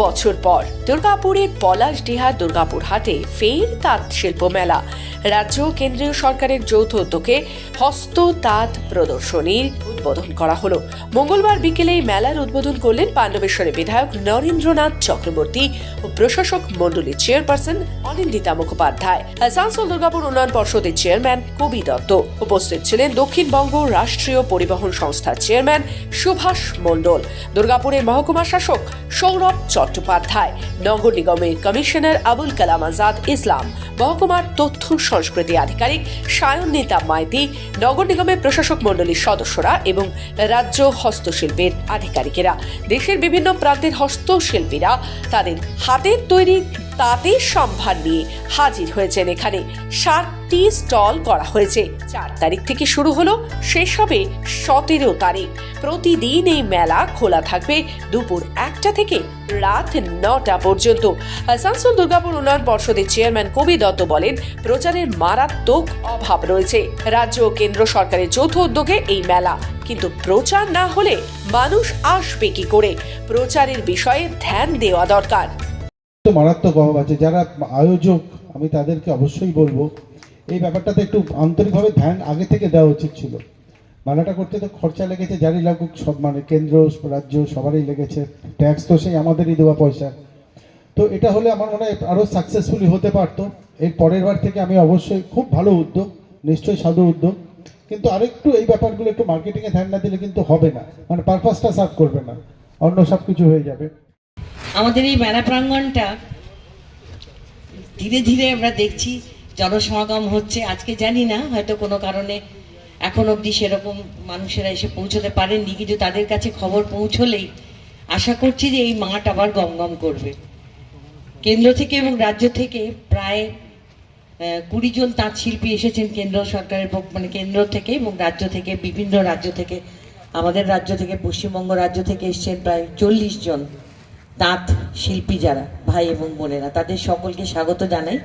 বছর পর দুর্গাপুরের পলাশডিহা দুর্গাপুর হাটে ফের তাঁত শিল্প মেলা। রাজ্য কেন্দ্রীয় সরকারের যৌথ উদ্যোগে হস্ত তাঁত প্রদর্শনীর উদ্বোধন করা হলো। মঙ্গলবার বিকেলে এই মেলার উদ্বোধন করলেন পাণ্ডবেশ্বরের বিধায়ক নরেন্দ্রনাথ চক্রবর্তী ও প্রশাসক মণ্ডলীর চেয়ারপারসন অনিন্দিতা মুখোপাধ্যায়। আসানসোল দুর্গাপুর উন্নয়ন পর্ষদের চেয়ারম্যান কবি দত্ত উপস্থিত ছিলেন। দক্ষিণবঙ্গ রাষ্ট্রীয় পরিবহন সংস্থার চেয়ারম্যান সুভাষ মণ্ডল, দুর্গাপুরের মহকুমা শাসক সৌরভ চট্টোপাধ্যায়, নগর নিগমের কমিশনার আবুল কালাম আজাদ ইসলাম, মহকুমার তথ্য সংস্কৃতি আধিকারিক সায়ন্বিতা মাইতি, নগর নিগমের প্রশাসক মণ্ডলীর সদস্যরা এবং রাজ্য হস্তশিল্পের আধিকারিকেরা। দেশের বিভিন্ন প্রান্তের হস্তশিল্পীরা তাদের হাতের তৈরি তাঁতের সম্ভার নিয়ে হাজির হয়েছেন। এখানে 7টি স্টল করা হয়েছে। 4 তারিখ থেকে শুরু হলো, শেষ হবে 17 তারিখ। প্রতিদিন এই মেলা খোলা থাকবে দুপুর 1টা থেকে রাত 9টা পর্যন্ত। আসানসোল দুর্গাপুর উন্নয়ন পর্ষদের চেয়ারম্যান কবি দত্ত বলেন, প্রচারের মারাত্মক অভাব রয়েছে। রাজ্য ও কেন্দ্র সরকারের যৌথ উদ্যোগে এই মেলা, কিন্তু প্রচার না হলে মানুষ আসবে কি করে? প্রচারের বিষয়ে ধ্যান দেওয়া দরকার। মারাত্মক অভাব আছে। যারা আয়োজক, আমি তাদেরকে অবশ্যই বলবো এই ব্যাপারটাতে একটু আন্তরিকভাবে ধ্যান আগে থেকে দেওয়া উচিত ছিল। মেলাটা করতে তো খরচা লেগেছে, যারই লাগুক, সব কেন্দ্র রাজ্য সবারই লেগেছে, ট্যাক্স তো সেই আমাদেরই দেওয়া পয়সা। তো এটা হলে আমার মনে হয় আরও সাকসেসফুলি হতে পারতো। এর পরের বার থেকে আমি অবশ্যই, খুব ভালো উদ্যোগ, নিশ্চয়ই সাধু উদ্যোগ, কিন্তু আরেকটু এই ব্যাপারগুলো একটু মার্কেটিংয়ে ধ্যান না দিলে কিন্তু হবে না, পারপাসটা সার্ভ করবে না, অন্য সব কিছু হয়ে যাবে। আমাদের এই মেলা প্রাঙ্গণটা ধীরে ধীরে আমরা দেখছি জনসমাগম হচ্ছে। আজকে জানি না, হয়তো কোনো কারণে এখন অবধি সেরকম মানুষেরা এসে পৌঁছতে পারেননি, কিন্তু তাদের কাছে খবর পৌঁছলেই আশা করছি যে এই মাঠ আবার গমগম করবে। কেন্দ্র থেকে এবং রাজ্য থেকে প্রায় 20 জন তাঁত শিল্পী এসেছেন কেন্দ্র সরকারের, কেন্দ্র থেকে এবং রাজ্য থেকে, বিভিন্ন রাজ্য থেকে। আমাদের রাজ্য থেকে, পশ্চিমবঙ্গ রাজ্য থেকে এসেছেন প্রায় 40 জন তাঁত শিল্পী, যারা ভাই এবং বোনেরা, তাদের সকলকে স্বাগত জানাই।